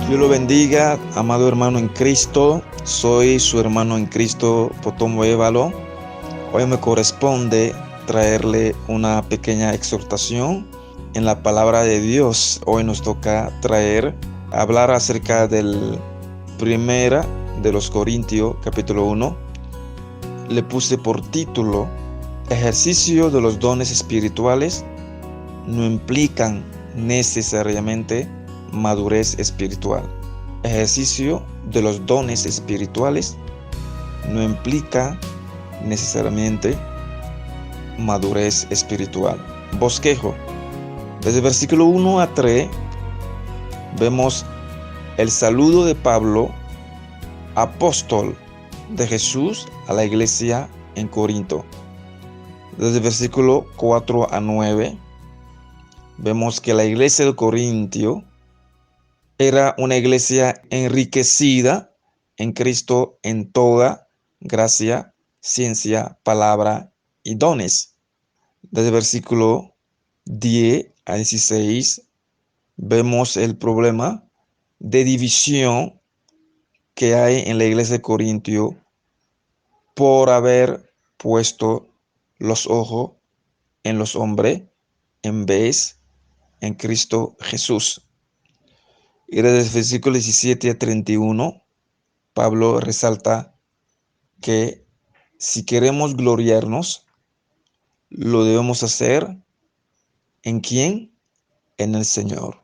Dios lo bendiga, amado hermano en Cristo. Soy su hermano en Cristo, Potomo Évalo. Hoy me corresponde traerle una pequeña exhortación en la palabra de Dios. Hoy nos toca hablar acerca del primera de los Corintios, capítulo 1. Le puse por título: ejercicio de los dones espirituales no implican necesariamente madurez espiritual. Ejercicio de los dones espirituales no implica necesariamente madurez espiritual. Bosquejo. Desde el versículo 1 a 3 vemos el saludo de Pablo, apóstol de Jesús, a la iglesia en Corinto. Desde el versículo 4 a 9 vemos que la iglesia de Corintio era una iglesia enriquecida en Cristo en toda gracia, ciencia, palabra y dones. Desde el versículo 10 a 16 vemos el problema de división que hay en la iglesia de Corintio por haber puesto los ojos en los hombres en vez en Cristo Jesús. Y desde el versículo 17 a 31, Pablo resalta que si queremos gloriarnos, lo debemos hacer ¿en quién? En el Señor.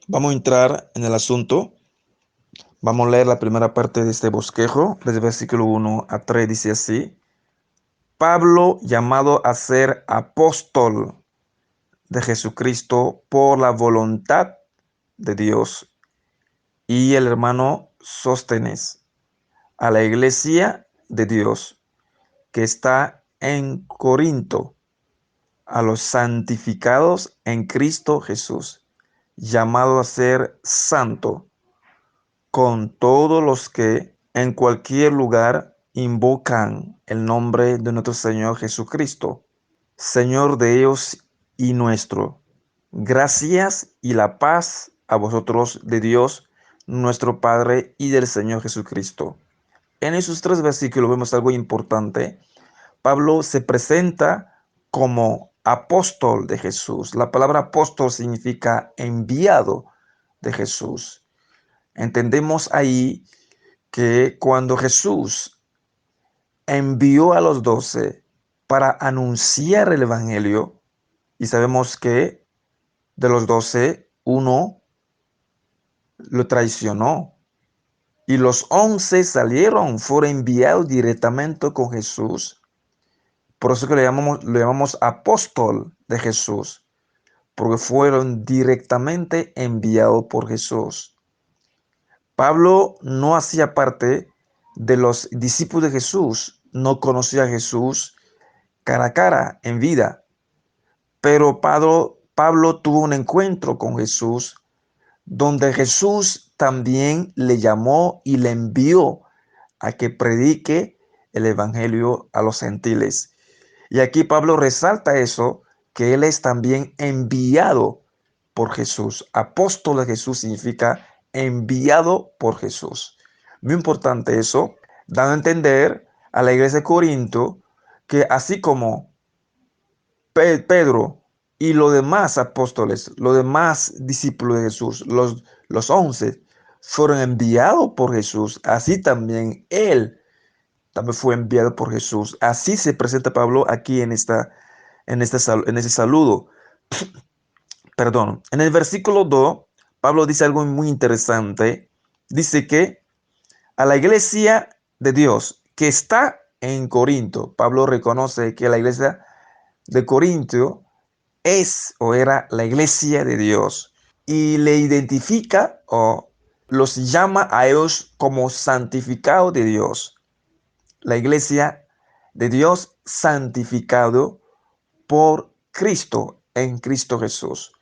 Vamos a entrar en el asunto. Vamos a leer la primera parte de este bosquejo, desde el versículo 1 a 3, dice así: Pablo, llamado a ser apóstol de Jesucristo por la voluntad de Dios, y el hermano Sóstenes, a la iglesia de Dios que está en Corinto, a los santificados en Cristo Jesús, llamado a ser santo, con todos los que en cualquier lugar invocan el nombre de nuestro Señor Jesucristo, Señor de ellos y nuestro. Gracias y la paz a vosotros de Dios, nuestro Padre, y del Señor Jesucristo. En esos 3 versículos vemos algo importante. Pablo se presenta como apóstol de Jesús. La palabra apóstol significa enviado de Jesús. Entendemos ahí que cuando Jesús envió a los 12 para anunciar el evangelio, y sabemos que de los 12, uno lo traicionó, y los 11 fueron enviados directamente con Jesús. Por eso que le llamamos apóstol de Jesús, porque fueron directamente enviados por Jesús. Pablo no hacía parte de los discípulos de Jesús, no conocía a Jesús cara a cara en vida, pero Pablo tuvo un encuentro con Jesús, donde Jesús también le llamó y le envió a que predique el evangelio a los gentiles. Y aquí Pablo resalta eso, que él es también enviado por Jesús. Apóstol de Jesús significa enviado por Jesús. Muy importante eso, dando a entender a la iglesia de Corinto que así como Pedro y los demás apóstoles, los demás discípulos de Jesús, los 11, fueron enviados por Jesús, así también él también fue enviado por Jesús. Así se presenta Pablo aquí en ese saludo. Perdón. En el versículo 2, Pablo dice algo muy interesante. Dice que a la iglesia de Dios que está en Corinto, Pablo reconoce que la iglesia de Corinto es o era la iglesia de Dios, y le identifica o los llama a ellos como santificados de Dios. La iglesia de Dios santificado por Cristo, en Cristo Jesús.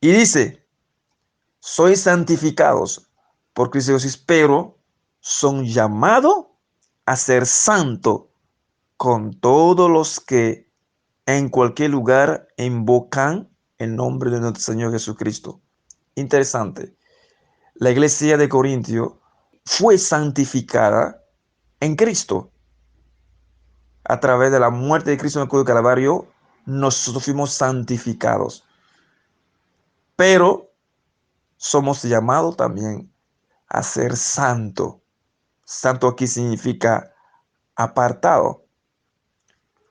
Y dice: sois santificados por Cristo Jesús, pero son llamados a ser santos con todos los que en cualquier lugar invocan el nombre de nuestro Señor Jesucristo. Interesante. La iglesia de Corintio fue santificada en Cristo. A través de la muerte de Cristo en el cruz del Calvario, nosotros fuimos santificados. Pero somos llamados también a ser santo. Santo aquí significa apartado,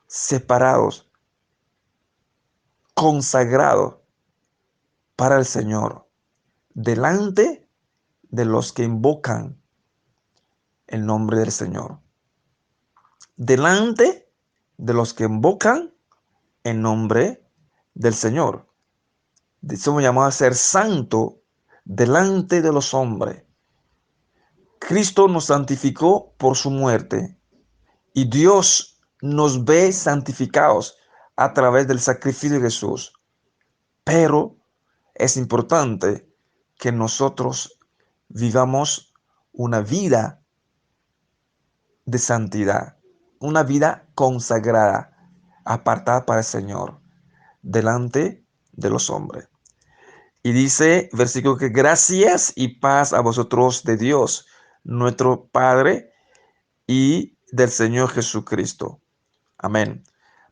separados, consagrados para el Señor, delante de los que invocan el nombre del Señor. Delante de los que invocan el nombre del Señor. Somos llamados a ser santo delante de los hombres. Cristo nos santificó por su muerte y Dios nos ve santificados a través del sacrificio de Jesús. Pero es importante que nosotros vivamos una vida de santidad, una vida consagrada, apartada para el Señor, delante de los hombres. Y dice, versículo que gracias y paz a vosotros de Dios, nuestro Padre, y del Señor Jesucristo. Amén.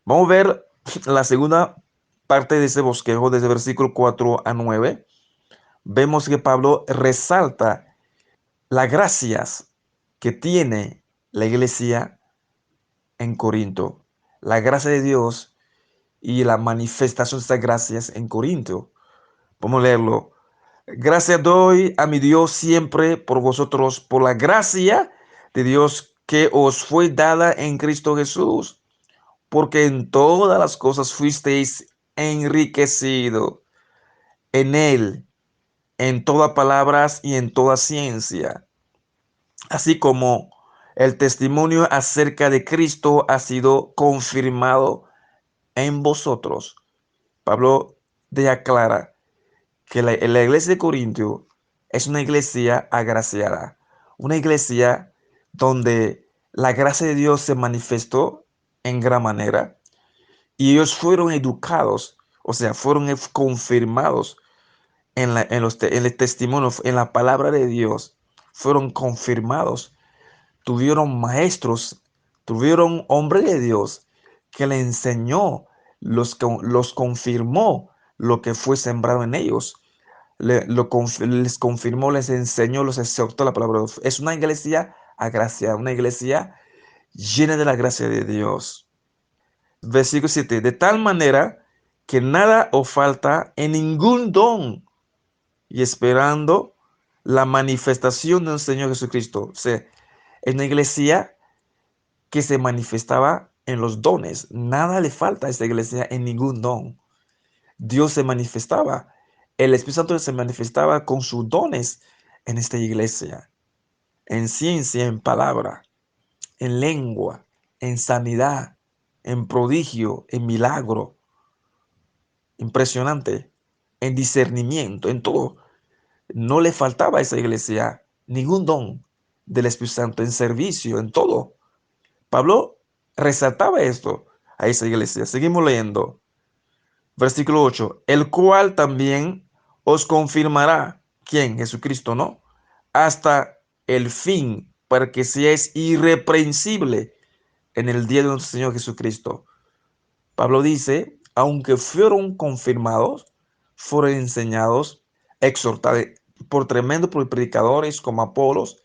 Vamos a ver la segunda parte de ese bosquejo, desde versículo 4 a 9. Vemos que Pablo resalta las gracias que tiene la iglesia en Corinto. La gracia de Dios y la manifestación de estas gracias en Corinto. Vamos a leerlo. Gracias doy a mi Dios siempre por vosotros, por la gracia de Dios que os fue dada en Cristo Jesús, porque en todas las cosas fuisteis enriquecido en Él, en todas palabras y en toda ciencia, así como el testimonio acerca de Cristo ha sido confirmado en vosotros. Pablo deja clara que la iglesia de Corintio es una iglesia agraciada, una iglesia donde la gracia de Dios se manifestó en gran manera y ellos fueron educados, o sea, fueron confirmados en el testimonio, en la palabra de Dios, fueron confirmados, tuvieron maestros, tuvieron hombre de Dios que le enseñó, los confirmó lo que fue sembrado en ellos. Les confirmó, les enseñó, los exhortó la palabra. Es una iglesia agraciada, una iglesia llena de la gracia de Dios. Versículo 7. De tal manera que nada os falta en ningún don y esperando la manifestación del Señor Jesucristo. O sea, es una iglesia que se manifestaba en los dones. Nada le falta a esta iglesia en ningún don. Dios se manifestaba. El Espíritu Santo se manifestaba con sus dones en esta iglesia. En ciencia, en palabra, en lengua, en sanidad, en prodigio, en milagro. Impresionante. En discernimiento, en todo. No le faltaba a esa iglesia ningún don del Espíritu Santo, en servicio, en todo. Pablo resaltaba esto a esa iglesia. Seguimos leyendo. Versículo 8. El cual también os confirmará. ¿Quién? Jesucristo, ¿no? Hasta el fin, para que seáis irreprensible en el día de nuestro Señor Jesucristo. Pablo dice, aunque fueron confirmados, fueron enseñados, exhortados por tremendos predicadores como Apolos,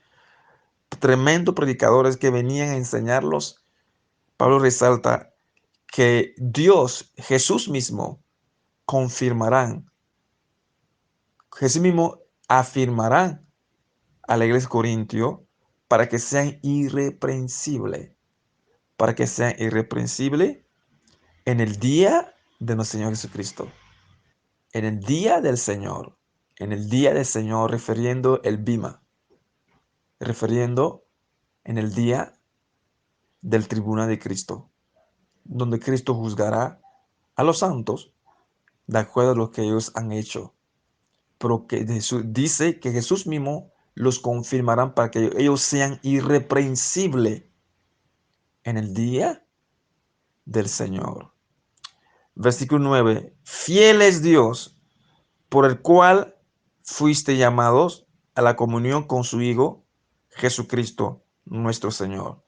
tremendos predicadores que venían a enseñarlos. Pablo resalta que Dios, Jesús mismo, confirmarán, Jesús mismo afirmarán a la iglesia de Corintio para que sean irreprensibles, en el día de nuestro Señor Jesucristo, en el día del Señor, refiriendo el bima, refiriendo en el día del tribunal de Cristo, donde Cristo juzgará a los santos de acuerdo a lo que ellos han hecho. Pero que dice que Jesús mismo los confirmarán para que ellos sean irreprensibles en el día del Señor. Versículo 9. Fiel es Dios, por el cual fuiste llamados a la comunión con su Hijo, Jesucristo, nuestro Señor.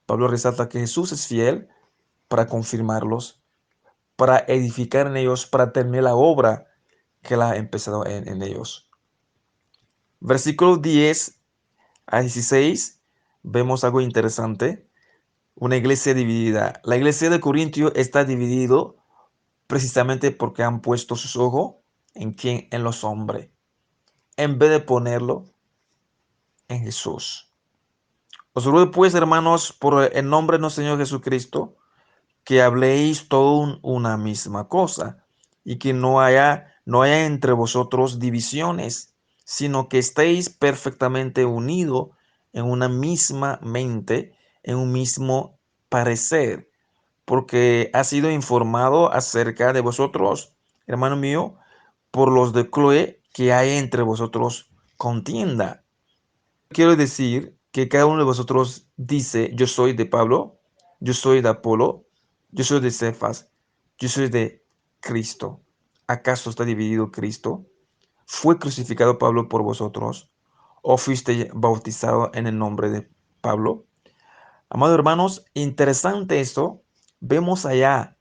Pablo resalta que Jesús es fiel para confirmarlos, para edificar en ellos, para terminar la obra que Él ha empezado en ellos. Versículo 10 a 16, vemos algo interesante. Una iglesia dividida. La iglesia de Corintio está dividido precisamente porque han puesto sus ojos en quién, en los hombres, en vez de ponerlo en Jesús. Os ruego pues, hermanos, por el nombre de nuestro Señor Jesucristo, que habléis todo una misma cosa, y que no haya entre vosotros divisiones, sino que estéis perfectamente unidos en una misma mente, en un mismo parecer, porque ha sido informado acerca de vosotros, hermano mío, por los de Chloe, que hay entre vosotros contienda. Quiero decir que cada uno de vosotros dice: yo soy de Pablo, yo soy de Apolo, yo soy de Cefas, yo soy de Cristo. ¿Acaso está dividido Cristo? ¿Fue crucificado Pablo por vosotros? ¿O fuiste bautizado en el nombre de Pablo? Amados hermanos, interesante esto. Vemos allá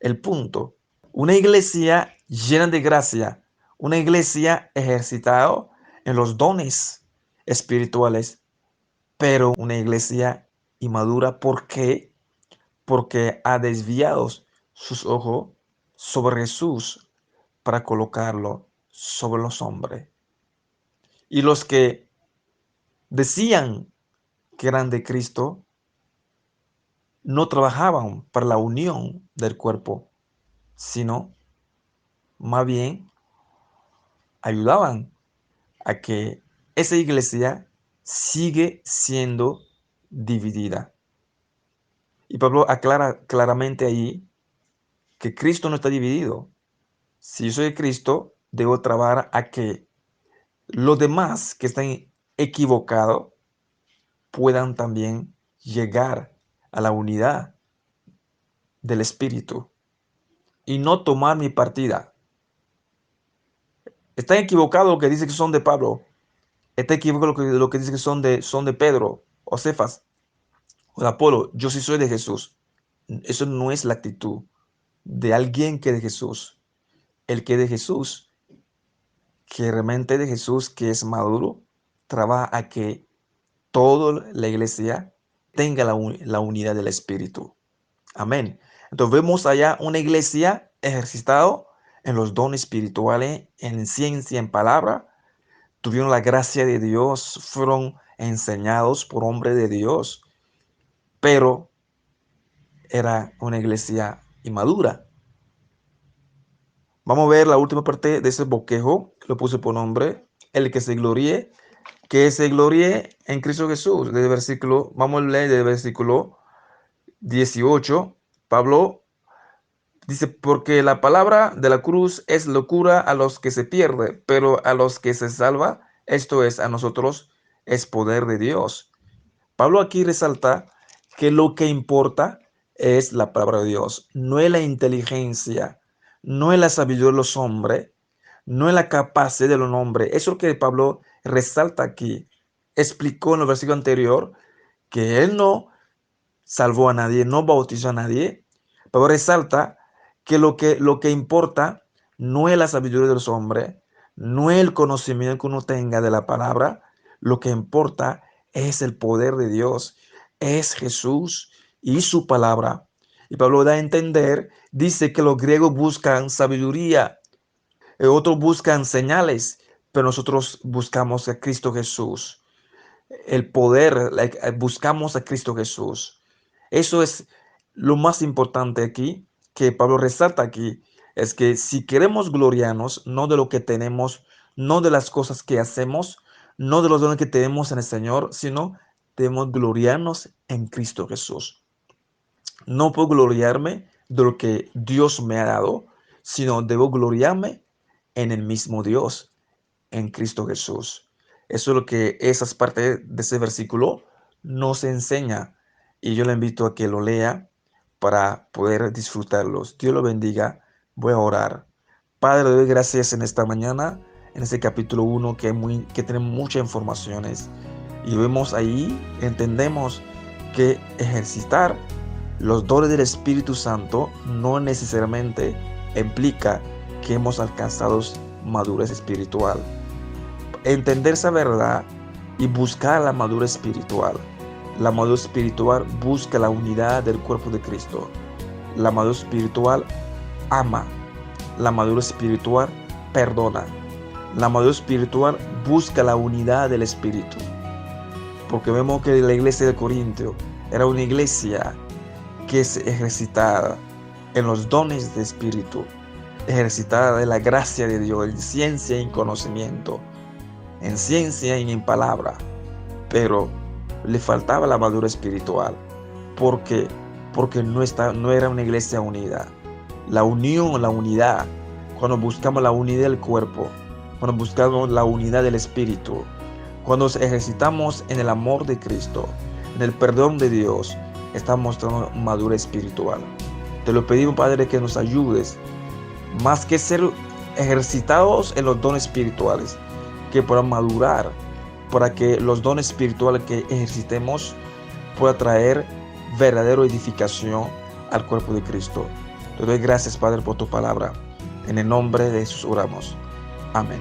el punto. Una iglesia llena de gracia, una iglesia ejercitada en los dones espirituales, pero una iglesia inmadura. ¿Por qué? Porque ha desviado sus ojos sobre Jesús para colocarlo sobre los hombres. Y los que decían que eran de Cristo no trabajaban para la unión del cuerpo, sino más bien ayudaban a que esa iglesia sigue siendo dividida. Y Pablo aclara claramente ahí que Cristo no está dividido. Si yo soy de Cristo, debo trabajar a que los demás que están equivocados puedan también llegar a la unidad del Espíritu y no tomar mi partida. Está equivocado lo que dice que son de Pablo. Está equivocado lo que dice que son de Pedro o Cefas o de Apolo. Yo sí soy de Jesús. Eso no es la actitud de alguien que es de Jesús. El que es de Jesús, que realmente de Jesús, que es maduro, trabaja a que toda la iglesia tenga la unidad del Espíritu. Amén. Entonces vemos allá una iglesia ejercitada en los dones espirituales, en ciencia, en palabra. Tuvieron la gracia de Dios, fueron enseñados por hombre de Dios, pero era una iglesia inmadura. Vamos a ver la última parte de ese bosquejo, que lo puse por nombre, el que se gloríe en Cristo Jesús. Vamos a leer del versículo 18. Pablo dice: porque la palabra de la cruz es locura a los que se pierden, pero a los que se salva, esto es, a nosotros, es poder de Dios. Pablo aquí resalta que lo que importa es la palabra de Dios, no es la inteligencia, no es la sabiduría de los hombres, no es la capacidad de los hombres. Eso es lo que Pablo resalta aquí. Explicó en el versículo anterior que él no salvó a nadie, no bautizó a nadie, pero resalta que lo que importa no es la sabiduría de los hombres, no es el conocimiento que uno tenga de la palabra, lo que importa es el poder de Dios, es Jesús y su palabra. Y Pablo da a entender, dice que los griegos buscan sabiduría, otros buscan señales, pero nosotros buscamos a Cristo Jesús. El poder, buscamos a Cristo Jesús. Eso es lo más importante aquí, que Pablo resalta aquí, es que si queremos gloriarnos, no de lo que tenemos, no de las cosas que hacemos, no de los dones que tenemos en el Señor, sino debemos gloriarnos en Cristo Jesús. No puedo gloriarme de lo que Dios me ha dado, sino debo gloriarme en el mismo Dios, en Cristo Jesús. Eso es lo que esas partes de ese versículo nos enseña. Y yo le invito a que lo lea para poder disfrutarlos. Dios lo bendiga. Voy a orar. Padre, le doy gracias en esta mañana en ese capítulo 1 que tiene muchas informaciones. Y vemos ahí, entendemos que ejercitar los dones del Espíritu Santo no necesariamente implica que hemos alcanzado madurez espiritual. Entender esa verdad y buscar la madurez espiritual. La madurez espiritual busca la unidad del cuerpo de Cristo. La madurez espiritual ama. La madurez espiritual perdona. La madurez espiritual busca la unidad del Espíritu. Porque vemos que la iglesia de Corintio era una iglesia que se ejercitaba en los dones de Espíritu, ejercitada en la gracia de Dios, en ciencia y en conocimiento, en ciencia y en palabra, pero le faltaba la madurez espiritual. ¿Por qué? Porque no era una iglesia unida. La unión, la unidad, cuando buscamos la unidad del cuerpo, cuando buscamos la unidad del Espíritu, cuando nos ejercitamos en el amor de Cristo, en el perdón de Dios, estamos mostrando madurez espiritual. Te lo pedimos, Padre, que nos ayudes, más que ser ejercitados en los dones espirituales, que puedan madurar, para que los dones espirituales que ejercitemos puedan traer verdadera edificación al cuerpo de Cristo. Te doy gracias, Padre, por tu palabra. En el nombre de Jesús oramos. Amén.